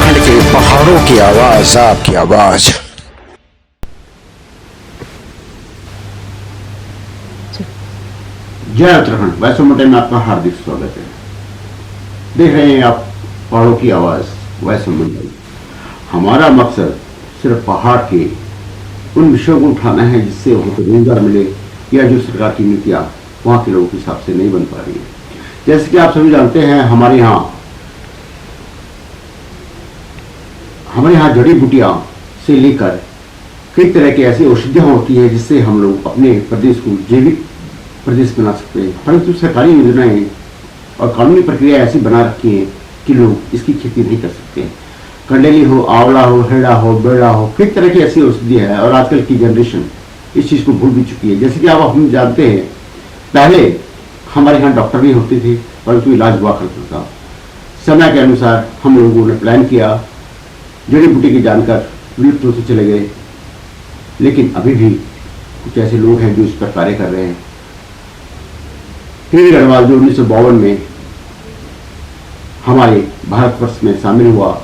उत्तराखंड के पहाड़ों की आवाज, आपकी आवाज। जय उत्तराखंड, वैसे मोटे में आपका हार्दिक स्वागत है। देख रहे हैं आप पहाड़ों की आवाज वैसे मंडल। हमारा मकसद सिर्फ पहाड़ के उन विषयों को उठाना है जिससे वहां पर रोजगार मिले, या जो सरकार की नीतियां वहां के लोगों के हिसाब से नहीं बन पा रही है। जैसे कि आप सभी जानते हैं, हमारे यहाँ जड़ी बूटियां से लेकर कई तरह की ऐसी औषधियां होती है जिससे हम लोग अपने प्रदेश को जैविक प्रदेश बना सकते हैं। परंतु सरकारी योजनाएं और कानूनी प्रक्रिया ऐसी बना रखी है कि लोग इसकी खेती नहीं कर सकते हैं। कंडेली हो, आंवला हो, हेड़ा हो, बेड़ा हो, कई तरह की ऐसी औषधि है और आजकल की जनरेशन इस चीज को भूल भी चुकी है। जैसे कि आप हम जानते हैं, पहले हमारे यहाँ डॉक्टर नहीं होते थे परंतु इलाज हुआ करता था। समय के अनुसार हम लोगों ने प्लान किया, जड़ी बूटी की जानकर विलुप्त होते चले गए, लेकिन अभी भी कुछ ऐसे लोग हैं जो इस पर कार्य कर रहे हैं। केवी गढ़वाल जो 1952 में हमारे भारतवर्ष में शामिल हुआ,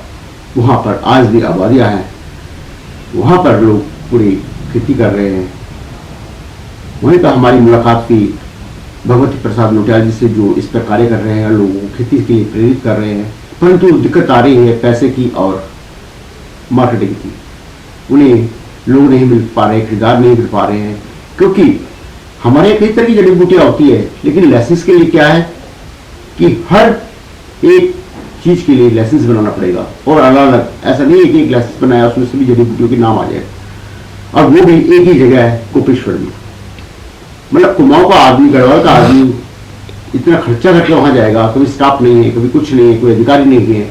वहां पर आज भी आबादियां हैं, वहां पर लोग पूरी खेती कर रहे हैं। वहीं पर हमारी मुलाकात की भगवती प्रसाद नोटियाल जी से, जो इस पर कार्य कर रहे हैं, लोगों को खेती के लिए प्रेरित कर रहे हैं। परंतु दिक्कत आ रही है पैसे की और मार्केटिंग की। उन्हें लोग नहीं मिल पा रहे, खरीदार नहीं मिल पा रहे हैं, क्योंकि हमारे यहाँ कई तरह की जड़ी बूटियां होती है, लेकिन लाइसेंस के लिए क्या है कि हर एक चीज के लिए लाइसेंस बनाना पड़ेगा और अलग अलग। ऐसा नहीं है कि एक लाइसेंस बनाया उसमें सभी जड़ी बूटियों के नाम आ जाए, और वो भी एक ही जगह है, कोपेश्वर में। मतलब कुमाऊं का आदमी, गढ़वाल का आदमी इतना खर्चा करके वहां जाएगा, कभी स्टाफ नहीं है, कभी कुछ नहीं है, कोई अधिकारी नहीं है।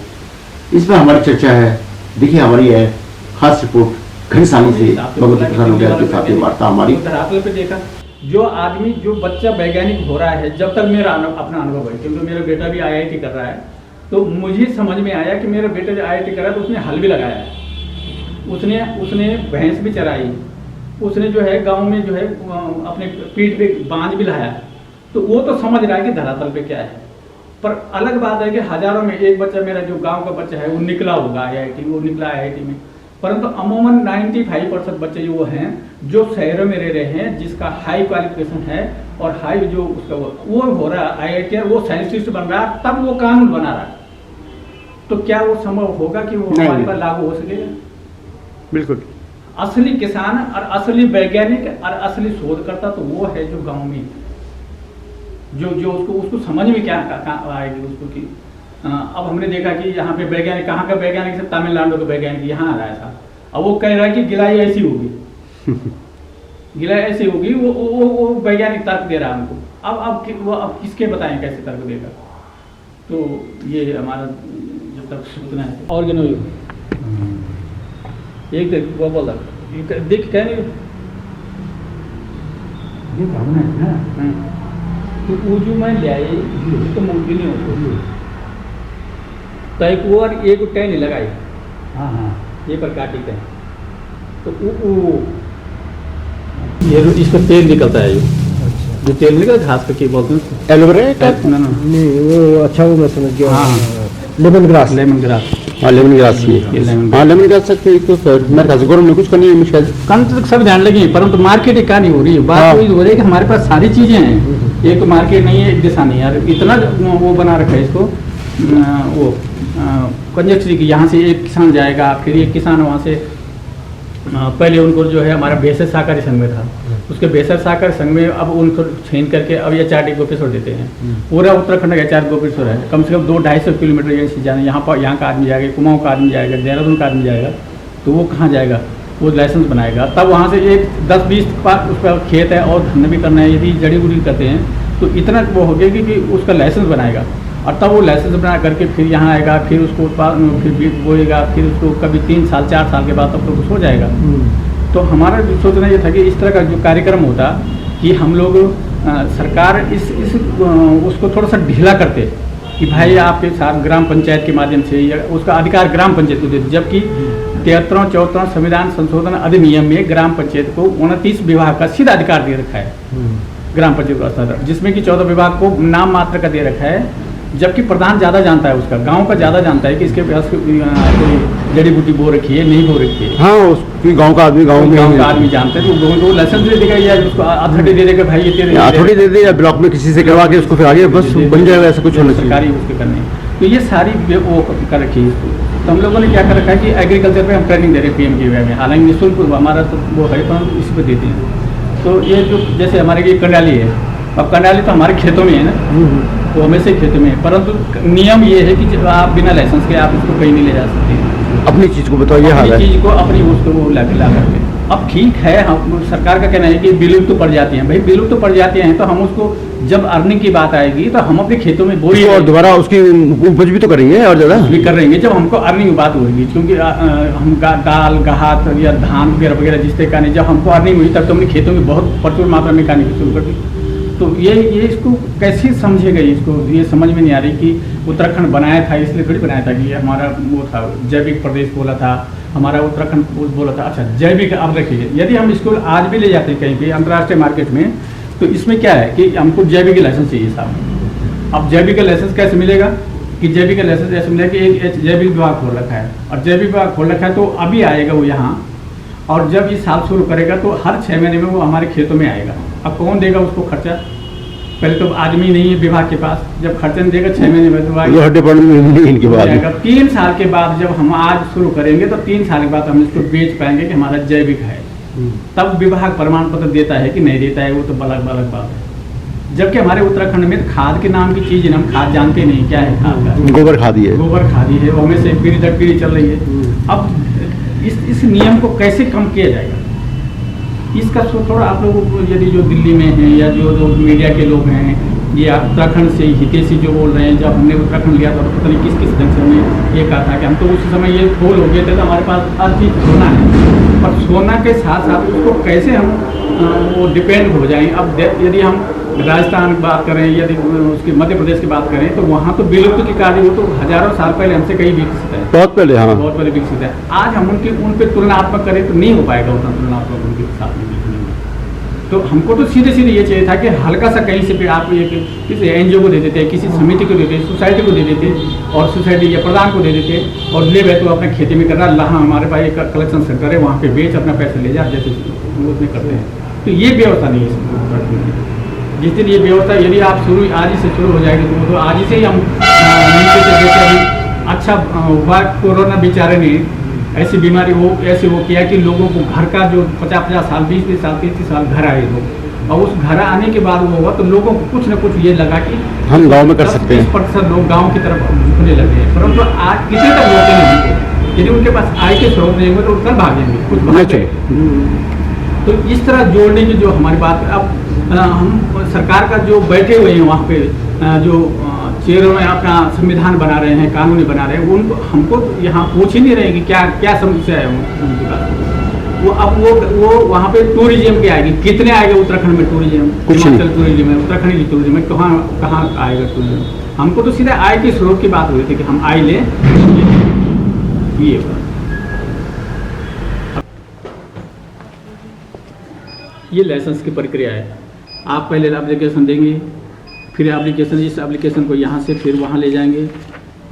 इस पर हमारी चर्चा है। देखिए, हमारी है खास रिपोर्ट घनसाली से भगवती प्रसाद नोटियाल के साथ वार्ता हमारी। जो आदमी, जो बच्चा वैज्ञानिक हो रहा है, जब तक मेरा अपना अनुभव है, क्योंकि मेरा बेटा भी IIT कर रहा है, तो मुझे समझ में आया कि मेरा बेटा जो IIT कर रहा है तो उसने हल भी लगाया है, उसने भैंस भी चराई, उसने जो है गांव में जो है अपने पीठ पे बांझ भी लाया। तो वो तो समझ रहा है कि धरातल पे क्या है। पर अलग बात है कि हजारों में एक बच्चा, मेरा जो गांव का बच्चा है, वो निकला होगा IIT, वो निकला IIT में, परंतु अमूमन 95% बच्चे जो हैं जो शहरों में रह रहे हैं, जिसका हाई क्वालिफिकेशन है और हाई जो उसका वो हो रहा है IIT, वो साइंटिस्ट बन रहा है, तब वो कानून बना रहा है। तो क्या वो संभव होगा कि वो हमारे पर लागू हो सकेगा? बिल्कुल। असली किसान और असली वैज्ञानिक और असली शोधकर्ता तो वो है जो गाँव में, जो उसको समझ में क्या आएगी उसको कि अब हमने देखा कि यहाँ पे वैज्ञानिक, कहाँ का वैज्ञानिक से, तमिलनाडु का वैज्ञानिक यहाँ आ रहा था। अब वो कह रहा है कि गिलाई ऐसी होगी गिलाई ऐसी होगी, वो वैज्ञानिक तर्क दे रहा है हमको। अब किसके बताएं कैसे तर्क देगा? तो ये हमारा जब तक सूचना है ऑर्गेनो एक देख वो बोल रहा देख कह नहीं तो वो जो मैं ले आई तो मूर्ति नहीं होती तो एक वो और एक टै नहीं लगाई। हाँ, ये पर काटी थे तो वो ये इसका तेल निकलता है, जो तेल निकलता घास का, क्या बोलते हैं, एलोवेरा नहीं, वो अच्छा, वो मैं समझ गया। हाँ, लेमन ग्रास। हाँ, लेमन ग्रास सकते तो मेरे गवर्नमेंट ने कुछ करनी है शायद। कम तक सब ध्यान लगे, परंतु मार्केट का नहीं हो रही है। बात वही हो रही है कि हमारे पास सारी चीजें हैं, एक मार्केट नहीं है, एक दिशा नहीं है। इतना वो बना रखा है इसको, वो कंजक्ट्री की, यहाँ से एक किसान जाएगा, फिर एक किसान वहाँ से पहले उनको जो है हमारा बेसर सहकारी संघ में था, उसके बेसर सहकारी संघ में अब उनको छीन करके अब HRD गोपेश्वर देते हैं। पूरा उत्तराखंड का HRD गोपेश्वर है, कम से कम 200-250 किलोमीटर यहाँ से जाना। यहाँ का आदमी जाएगा, कुमाऊं का आदमी जाएगा, देहरादून का आदमी जाएगा, तो वो कहाँ जाएगा? वो लाइसेंस बनाएगा, तब वहाँ से एक 10-20 उसका खेत है और धंधा भी करना है। यदि जड़ी बूटी करते हैं तो इतना वो हो गया कि उसका लाइसेंस बनाएगा, और तब वो लाइसेंस बना करके फिर यहाँ आएगा, फिर उसको फिर बोएगा, फिर उसको कभी 3 साल 4 साल के बाद तब तो कुछ हो जाएगा। तो हमारा सोचना ये था कि इस तरह का जो कार्यक्रम होता कि हम लोग सरकार इस उसको थोड़ा सा ढीला करते कि भाई आपके साथ ग्राम पंचायत के माध्यम से, या उसका अधिकार ग्राम पंचायत को देते, जबकि 73-74 संविधान संशोधन अधिनियम में ग्राम पंचायत को 29 विभाग का सीधा अधिकार दे रखा है। ग्राम पंचायत का स्तर, जिसमें कि 14 विभाग को नाम मात्र का दे रखा है जबकि प्रधान ज़्यादा जानता है उसका, गांव का ज़्यादा जानता है कि इसके पास कोई जड़ी बूटी बो रखी है नहीं बो रखी है। हाँ, उसकी गांव का आदमी गांव में गांव का आदमी जानता है तो वो लाइसेंस दे देगा या उसको अथॉरिटी दे देगा, भाई ये तेरे अथॉरिटी दे दे या ब्लॉक में किसी से करवा के उसको फिर आगे बस बन जाएगा, ऐसा कुछ होना चाहिए। सरकारी उसके करने, तो ये सारी वो कर रखी है इसको। तो हम लोगों ने क्या कर रखा है कि एग्रीकल्चर पे हम ट्रेनिंग दे रहे हैं PMKVY में, हालांकि निःशुल्क हमारा तो वो है तो हम इसी पे देते हैं। तो ये जो जैसे हमारे ये कंडाली है, अब कंडाली तो हमारे खेतों में है ना, तो हमेशा ही खेतों में है, परंतु नियम ये है कि जब आप बिना लाइसेंस के आप इसको कहीं नहीं ले जा सकते। अपनी चीज को बताओ, ये हाल है चीज़ को अपनी उसको वो ला करके। अब ठीक है, हम सरकार का कहना है कि विलुप्त तो पड़ जाती हैं, भाई विलुप्त तो पड़ जाती हैं, तो हम उसको जब अर्निंग की बात आएगी तो हम अपने खेतों में बोरी और दोबारा उसकी उपज भी तो करेंगे और ज्यादा भी कर रहेंगे जब हमको अर्निंग की बात होगी, क्योंकि हम दाल गहात या धान वगैरह वगैरह जिस तरह का नहीं, जब हमको अर्निंग हुई तब तो हमने खेतों में बहुत प्रचुर मात्रा में खाने की शुरू कर दी। तो ये इसको कैसे समझेगा, इसको ये समझ में नहीं आ रही कि उत्तराखंड बनाया था इसलिए थोड़ी बनाया था कि ये हमारा वो था जैविक प्रदेश बोला था, हमारा उत्तराखंड बोला था। अच्छा जैविक, अब देखिए यदि हम इसको आज भी ले जाते हैं कहीं पे अंतर्राष्ट्रीय मार्केट में, तो इसमें क्या है कि हमको जैविक लाइसेंस चाहिए साहब। अब जैविक लाइसेंस कैसे मिलेगा कि जैविक लाइसेंस ऐसे मिलेगा कि एक जैविक विभाग खोल रखा है, और जैविक विभाग खोल रखा है तो अभी आएगा वो यहाँ, और जब ये साल शुरू करेगा तो हर 6 महीने में वो हमारे खेतों में आएगा। अब कौन देगा उसको खर्चा? पहले तो आदमी नहीं है विभाग के पास, जब खर्चा नहीं देगा 6 महीने में तो इनके बाद 3 साल के बाद जब हम आज शुरू करेंगे तो 3 साल के बाद हम इसको बेच पाएंगे कि हमारा जैविक है। तब विभाग प्रमाण पत्र देता है कि नहीं देता है, वो तो अलग अलग बात है। जबकि हमारे उत्तराखंड में खाद के नाम की चीज हम खाद जानते नहीं, क्या है खाद का? गोबर खादी है, गोबर खादी है, वो हमें से पीढ़ी दर पीढ़ी चल रही है। अब इस नियम को कैसे कम किया जाएगा, इसका थोड़ा आप लोगों को, यदि जो दिल्ली में हैं या जो मीडिया के लोग हैं या उत्तराखंड से हितेशी जो बोल रहे हैं, जब हमने उत्तराखंड लिया था तो पता नहीं किस ढंग से हमने ये कहा था कि हम तो उस समय ये फूल हो गए थे तो हमारे पास हर चीज़ सोना है, पर सोना के साथ साथ उसको कैसे हम वो डिपेंड हो जाएं। अब यदि हम राजस्थान की बात करें, यदि उसकी मध्य प्रदेश की बात करें, तो वहाँ तो विलुप्त की कार्य वो तो हजारों साल पहले हमसे कहीं विकसित है, बहुत पहले, हाँ बहुत पहले विकसित है। आज हम उन पर तुलनात्मक करें तो नहीं हो पाएगा उतना तुलनात्मक उनके साथ में। तो हमको तो सीधे सीधे ये चाहिए था कि हल्का सा कहीं से भी आप ये किसी NGO को दे देते, किसी समिति को दे देते, सोसाइटी को दे देते, और सोसाइटी या प्रधान को दे देते, और ले बैठो अपने खेती में कर रहा, हाँ हमारे पास एक कलेक्शन सेंटर है वहाँ पे बेच अपना पैसा ले जा, जैसे वो उसमें करते हैं। तो ये व्यवस्था नहीं है। जिस दिन ये व्यवस्था यदि आप आज ही से शुरू हो जाएगी तो आज ही से ही हम नीचे से जैसे अभी अच्छा हुआ कोरोना बेचारे ने ऐसी बीमारी वो ऐसे वो किया कि लोगों को घर का जो 50-50 साल 20-20 साल 30-30 साल घर आए लोग, और उस घर आने के बाद वो हुआ तो लोगों को कुछ न कुछ ये लगा कि हम गांव में कर सकते हैं। 10% लोग गांव की तरफ झुकने लगे हैं, परंतु आज कितने तक होते नहीं, यदि उनके पास आय के स्रोत नहीं होंगे तो उनका भागेंगे कुछ भागे। तो इस तरह जोड़ने की जो हमारी बात है, अब हम सरकार का जो बैठे हुए हैं वहाँ पे जो चेयरों में अपना संविधान बना रहे हैं, कानूनी बना रहे हैं, वो उनको हमको यहाँ पूछ ही नहीं रहे कि क्या क्या समस्या है उनके पास। वो अब वो वहाँ पे टूरिज्म की आएगी, कितने आएगा उत्तराखंड में टूरिज्म? हिमाचल टूरिज्म है, उत्तराखंड की टूरिज्म है, कहाँ आएगा टूरिज्म? हमको तो सीधे आय के स्रोत की बात हो रही थी कि हम आय लें। ये लाइसेंस की प्रक्रिया है। आप पहले एप्लीकेशन देंगे, फिर एप्लीकेशन, इस एप्लीकेशन को यहाँ से फिर वहाँ ले जाएंगे,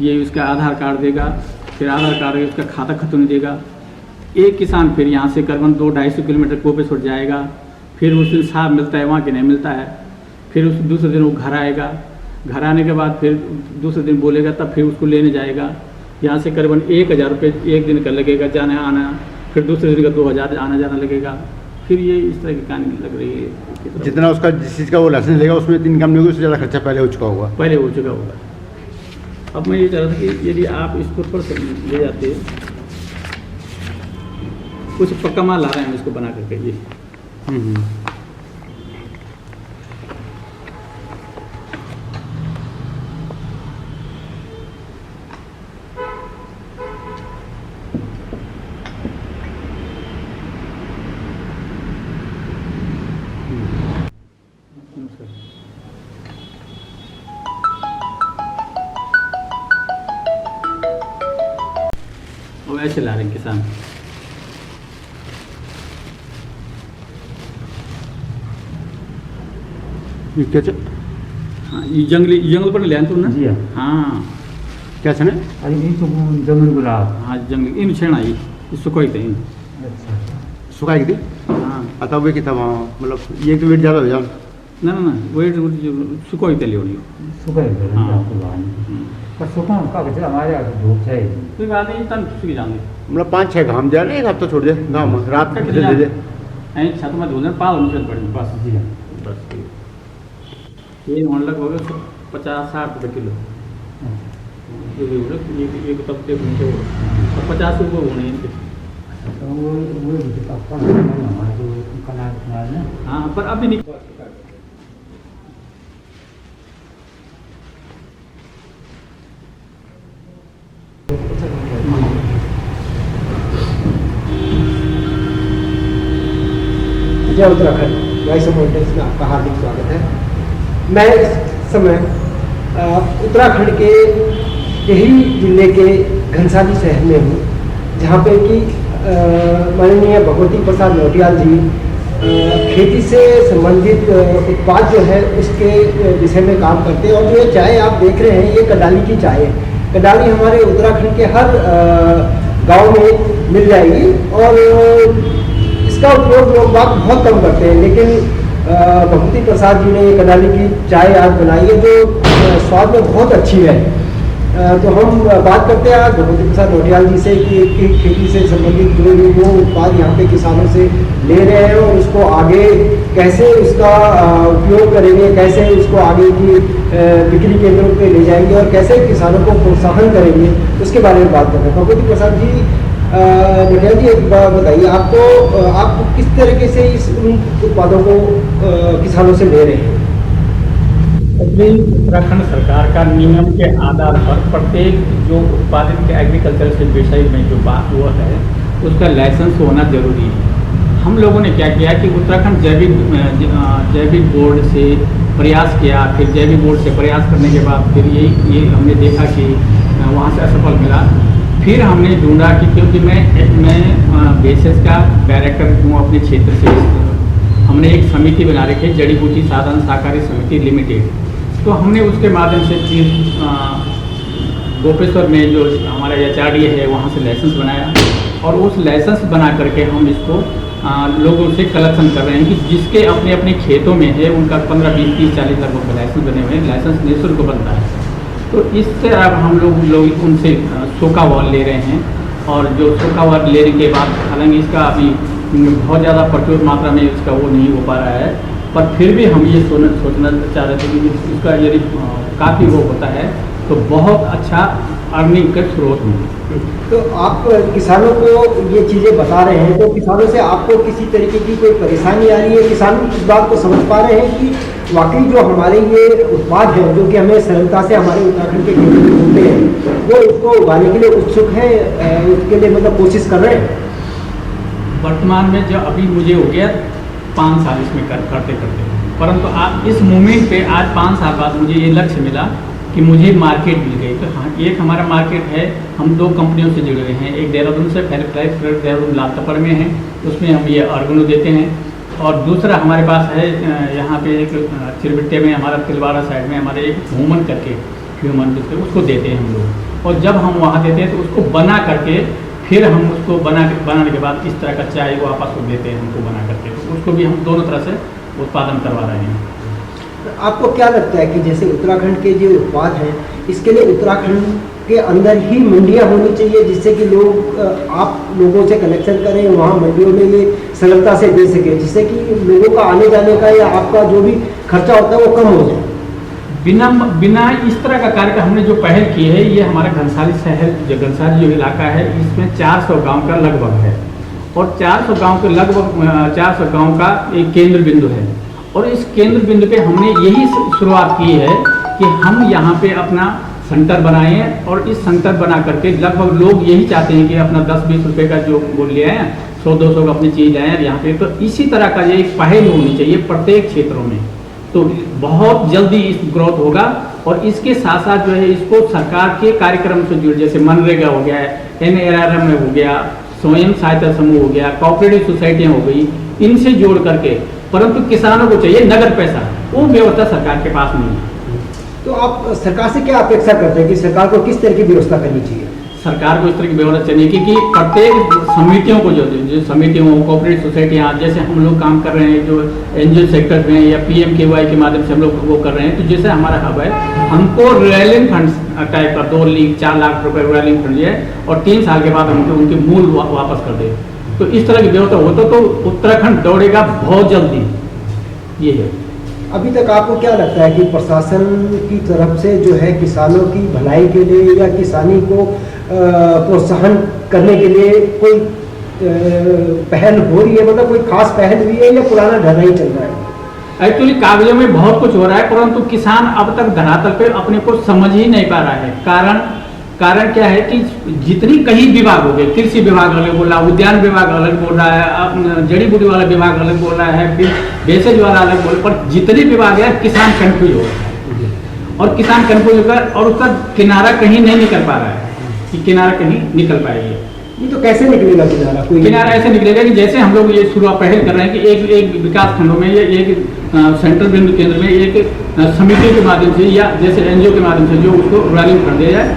ये उसका आधार कार्ड देगा, फिर आधार कार्ड उसका खाता खत्म देगा। एक किसान फिर यहाँ से करीबन 200-250 किलोमीटर कोपेश्वर जाएगा, फिर उस दिन साहब मिलता है वहाँ के नहीं मिलता है, फिर उस दूसरे दिन वो घर आएगा, घर आने के बाद फिर दूसरे दिन बोलेगा तब फिर उसको लेने जाएगा। यहाँ से करीबन 1000 रुपये एक दिन का लगेगा जाना आना, फिर दूसरे दिन का 2000 आना जाना लगेगा। फिर ये इस तरह की कहानी लग रही है। जितना उसका जिस चीज़ का वो लाइसेंस लेगा उसमें इनकम नहीं होगी, उससे ज़्यादा खर्चा पहले हो चुका होगा, पहले हो चुका होगा। अब मैं ये चाह रहा था कि यदि आप इसको थोड़ा सा ले जाते, कुछ पक्का माल ला रहे हैं हम इसको बना करके, ये ऐसे ला रहे हैं किसान। ये क्या हाँ, ये जंगल पर ले तू ना जी हाँ क्या छने आणि ही तो जंगल गुलाब हाँ जंगल इन छेना ये सुकोई थे इन अच्छा सुखाई थी हाँ आता वे की था मतलब ये तो वेट ज़्यादा हो जाए ना ना ना वो सुकोई थे लियो सुका है हाँ। आपको बाहर पर सुका का बच्चा हमारे यहाँ धूप है कोई बात नहीं तन सुखी जाएंगे मतलब 5-6 घाम जाए एक हफ्ता छोड़ दे घाम रात का में कितना दे दे ऐ छत में धोने पाल मुझे पड़ी बस जी बस ये होने लग होगा 50-60 रुपये किलो ये भी हो रहा ये तब के घंटे हो 50 रुपये होने इनके तो वो भी आपका हमारा जो कला है ना हाँ पर अभी नहीं जय उत्तराखंड वॉइस ऑफ माउंटेन्स में आपका हार्दिक स्वागत है। मैं इस समय उत्तराखंड के टिहरी जिले के घनसाली शहर में हूँ, जहाँ पे कि माननीय भगवती प्रसाद नौटियाल जी खेती से संबंधित उत्पाद जो है उसके विषय में काम करते हैं। और जो ये चाय आप देख रहे हैं ये कडाली की चाय है। कडाली हमारे उत्तराखंड के हर गांव में मिल जाएगी और इसका उपयोग लोग बात बहुत कम करते हैं, लेकिन भगवती प्रसाद जी ने ये कडाली की चाय आज बनाई है जो स्वाद में बहुत अच्छी है। तो हम बात करते हैं आज भगवती प्रसाद नौटियाल जी से कि खेती से संबंधित जो भी वो उत्पाद यहाँ पे किसानों से ले रहे हैं और उसको आगे कैसे उसका उपयोग करेंगे, कैसे उसको आगे की बिक्री केंद्रों पे ले जाएंगे और कैसे किसानों को प्रोत्साहन करेंगे, उसके बारे में बात करते हैं। भगवती प्रसाद जी नौटियाल जी एक बात बताइए, आप किस तरीके से इस उत्पादों को किसानों से ले रहे हैं? उत्तराखंड सरकार का नियम के आधार पर प्रत्येक जो उत्पादित एग्रीकल्चर से विषय में जो बात हुआ है उसका लाइसेंस होना जरूरी है। हम लोगों ने क्या किया कि उत्तराखंड जैविक बोर्ड से प्रयास किया, फिर जैविक बोर्ड से प्रयास करने के बाद फिर ये हमने देखा कि वहाँ से असफल मिला। फिर हमने ढूंढा कि क्योंकि मैं बेसिस का डायरेक्टर हूँ अपने क्षेत्र से, हमने एक समिति बना रखी है जड़ी बूटी साधन सहकारी समिति लिमिटेड। तो हमने उसके माध्यम से गोपेश्वर में जो हमारा HRD है वहाँ से लाइसेंस बनाया और उस लाइसेंस बना करके हम इसको लोगों से कलेक्शन कर रहे हैं कि जिसके अपने अपने खेतों में है उनका 15, 20, 30, 40 लाख रुपये लाइसेंस बने हुए हैं। लाइसेंस निःशुल्क बनता है। तो इससे अब हम लोग उनसे सोका वॉल ले रहे हैं और जो सोका वॉल लेने के बाद हालांकि इसका अभी बहुत ज़्यादा प्रचुर मात्रा में इसका वो नहीं हो पा रहा है, पर फिर भी हम ये सोचना चाह रहे थे कि इसका यदि काफ़ी वो होता है तो बहुत अच्छा अर्निंग का स्रोत है। तो आप किसानों को ये चीज़ें बता रहे हैं, तो किसानों से आपको किसी तरीके की कोई परेशानी आ रही है? किसान इस बात को समझ पा रहे हैं कि वाकई जो हमारे ये उत्पाद हैं जो कि हमें सरलता से हमारे उत्तराखंड के खेतों में मिलते हैं वो उसको उगाने के लिए उत्सुक हैं, उसके लिए मतलब कोशिश कर रहे हैं? वर्तमान में जो अभी मुझे हो गया 5 साल इसमें करते करते, परंतु आप इस मूवमेंट पे आज 5 साल बाद मुझे ये लक्ष्य मिला कि मुझे मार्केट मिल गई। तो हाँ, एक हमारा मार्केट है, हम 2 कंपनियों से जुड़े हुए हैं, एक देहरादून से फेरिप्लाइज देहरादून लालतपर में है, उसमें हम ये ऑर्गेनो देते हैं, और दूसरा हमारे पास है यहाँ पे एक चिरबिट्टे में हमारा तिलवाड़ा साइड में हमारे एक ह्यूमन करके ह्यूमन उसको देते हैं हम लोग। और जब हम वहाँ देते हैं तो उसको बना करके फिर हम उसको बनाने के बाद इस तरह का चाय वो आपस को देते हैं हमको बना करके, तो उसको भी हम दोनों तरह से उत्पादन करवा रहे हैं। आपको क्या लगता है कि जैसे उत्तराखंड के जो उत्पाद हैं इसके लिए उत्तराखंड के अंदर ही मंडियां होनी चाहिए जिससे कि लोग आप लोगों से कनेक्शन करें, वहाँ मंडियों में ये सरलता से दे सकें, जिससे कि लोगों का आने जाने का या आपका जो भी खर्चा होता है वो कम हो जाए? बिना इस तरह का कार्य हमने जो पहल की है, ये हमारा घनसाली शहर जो घनसाली जो इलाका है इसमें 400 गांव का लगभग है, और 400 गांव के लगभग 400 गांव का एक केंद्र बिंदु है। और इस केंद्र बिंदु पे हमने यही शुरुआत की है कि हम यहाँ पे अपना सेंटर बनाए और इस सेंटर बना करके लगभग लोग यही चाहते हैं कि अपना 10-20 रुपये का जो वो ले आए 100-200 का अपनी चीज़ लाएँ यहाँ पे। तो इसी तरह का ये एक पहल होनी चाहिए प्रत्येक क्षेत्रों में, तो बहुत जल्दी इस ग्रोथ होगा। और इसके साथ साथ जो है इसको सरकार के कार्यक्रम से जुड़, जैसे मनरेगा हो गया, NRLM हो गया, स्वयं सहायता समूह हो गया, कोऑपरेटिव सोसाइटियाँ हो गई, इनसे जोड़ करके, परंतु किसानों को चाहिए नगद पैसा, वो व्यवस्था सरकार के पास नहीं है। तो आप सरकार से क्या अपेक्षा करते हैं कि सरकार को किस तरह की व्यवस्था करनी चाहिए? सरकार को इस तरह की व्यवस्था चाहिए कि प्रत्येक समितियों को जो समितियों कोऑपरेटिव सोसाइटियाँ, जैसे हम लोग काम कर रहे हैं जो एनजीओ सेक्टर में या PMKY के माध्यम से हम लोग वो कर रहे हैं, तो जैसे हमारा हब है, हमको रॉयलिंग फंड टाइप का 2 लाख 4 लाख रुपए रॉयलिंग फंड है और 3 साल के बाद हमको उनके मूल वापस कर दे। तो इस तरह की व्यवस्था होता तो उत्तराखंड दौड़ेगा बहुत जल्दी। ये है। अभी तक आपको क्या लगता है कि प्रशासन की तरफ से जो है किसानों की भलाई के लिए या किसानी को प्रोत्साहन करने के लिए कोई पहल हो रही है, मतलब कोई खास पहल हुई है या पुराना ढर्रा ही चल रहा है? एक्चुअली कागजों में बहुत कुछ हो रहा है, परंतु किसान अब तक धरातल पे अपने को समझ ही नहीं पा रहा है। कारण क्या है कि जितनी कई विभाग हो गए, कृषि विभाग अलग बोल रहा है, उद्यान विभाग अलग बोल रहा है, जड़ी बूटी वाला विभाग अलग बोल रहा है, फिर भेषज वाला अलग बोल, पर जितने विभाग है किसान कंफ्यूज हो रहा है और किसान कंफ्यूज होकर और उसका किनारा कहीं नहीं निकल पा रहा है कि किनारा कहीं निकल पाएगी। ये तो कैसे निकलेगा किनारा? कोई किनारा ऐसे निकलेगा कि जैसे हम लोग ये शुरुआत पहल कर रहे हैं कि एक विकास खंडों में या एक सेंट्रल बिंदु केंद्र में एक समिति के माध्यम से या जैसे एनजीओ के माध्यम से जो उसको रॉयलिंग फंड दिया जाए,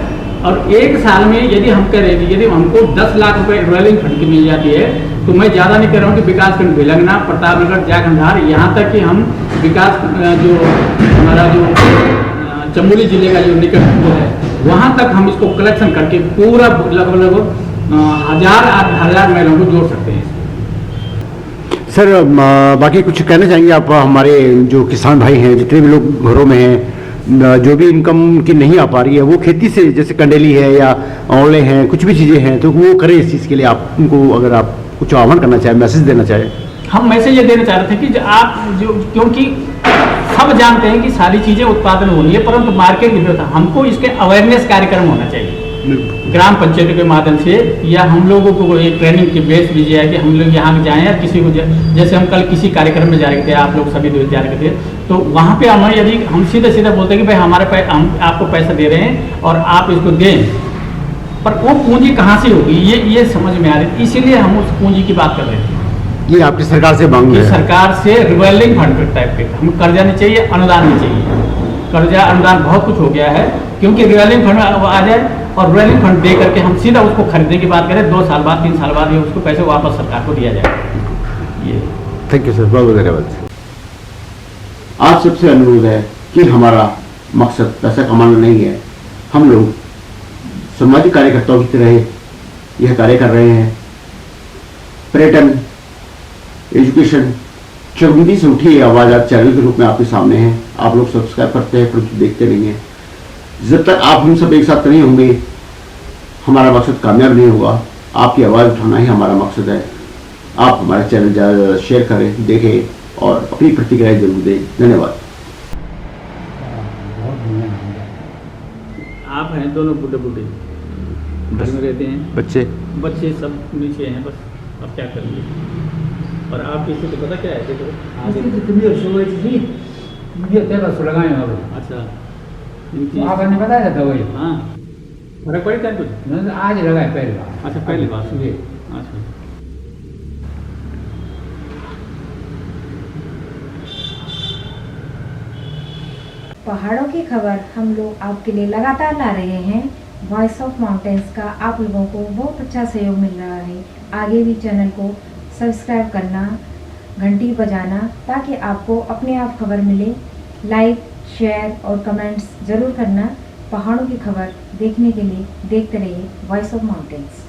और 1 साल में यदि हम कह रहे हैं कि यदि हमको 10 लाख रुपए रॉयलिंग फंड की मिल जाती है, तो मैं ज़्यादा नहीं कह रहा हूँ कि विकास खंड भिलंगना, प्रतापनगर, जाखंडार, यहाँ तक कि हम विकास जो हमारा जो चमोली जिले का जो निकट है वहाँ तक हम इसको कलेक्शन करके पूरा लगभग 1000 महिलाओं को जोड़ सकते हैं। सर बाकी कुछ कहना चाहेंगे आप हमारे जो किसान भाई हैं, जितने भी लोग घरों में हैं, जो भी इनकम की नहीं आ पा रही है, वो खेती से जैसे कंडेली है या औले हैं, कुछ भी चीज़ें हैं, तो वो करें इस चीज़ के लिए आप उनको अगर आप कुछ आह्वान करना चाहें, मैसेज देना चाहें? हम मैसेज ये देना चाह रहे थे कि आप जो, क्योंकि सब जानते हैं कि सारी चीज़ें उत्पादन हो रही है, परंतु मार्केट की व्यवस्था, हमको इसके अवेयरनेस कार्यक्रम होना चाहिए ग्राम पंचायत के माध्यम से, या हम लोगों को एक ट्रेनिंग की बेस भी है कि हम लोग यहाँ जाएँ या किसी को जैसे हम कल किसी कार्यक्रम में जा रहे थे, आप लोग सभी दोस्त जा रहे थे, तो वहाँ पे हमें यदि हम सीधे बोलते हैं कि भाई हमारे हम आपको पैसा दे रहे हैं और आप इसको दें, पर वो पूंजी कहाँ से होगी ये समझ में आ रही, इसीलिए हम उस पूंजी की बात कर रहे थे। ये आपकी सरकार से मांग है? सरकार से रिवॉल्विंग फंड टाइप के, हम कर्जा नहीं चाहिए, अनुदान नहीं चाहिए। कर्जा अनुदान बहुत कुछ हो गया है, क्योंकि रिवॉल्विंग फंड आ जाए और रिवॉल्विंग फंड दे करके हम सीधा उसको खरीदने की बात करें, 2 साल बाद 3 साल बाद ये उसको पैसे वापस सरकार को दिया जाए। ये थैंक यू सर, बहुत बहुत धन्यवाद। आज सबसे अनुरोध है कि हमारा मकसद पैसा कमाना नहीं है, हम लोग सामाजिक कार्यकर्ताओं की तरह यह कार्य कर रहे हैं। पर्यटन, एजुकेशन, चौबंदी से उठी आवाज़ आज चैनल के रूप में आपके सामने है। आप लोग सब्सक्राइब करते हैं परंतु देखते नहीं हैं। जब तक आप हम सब एक साथ नहीं होंगे, हमारा मकसद कामयाब नहीं होगा। आपकी आवाज़ उठाना ही हमारा मकसद है। आप हमारा चैनल ज़्यादा शेयर करें, देखें और अपनी प्रतिक्रिया जरूर दें। धन्यवाद। आप हैं दोनों बूढ़े घर में रहते हैं, बच्चे सब नीचे हैं, बस अब क्या करेंगे। और आपकी स्थिति पता क्या है? देखो अच्छा, आपने बताया था वही? हाँ, फर्क पड़ी क्या कुछ? आज लगा है पहली बार। अच्छा, पहली बार सुनिए। अच्छा, पहाड़ों की खबर हम लोग आपके लिए लगातार ला रहे हैं। वॉइस ऑफ माउंटेन्स का आप लोगों को बहुत अच्छा सहयोग मिल रहा है। आगे भी चैनल को सब्सक्राइब करना, घंटी बजाना, ताकि आपको अपने आप खबर मिले। लाइक, शेयर और कमेंट्स ज़रूर करना। पहाड़ों की खबर देखने के लिए देखते रहिए वॉइस ऑफ माउंटेन्स।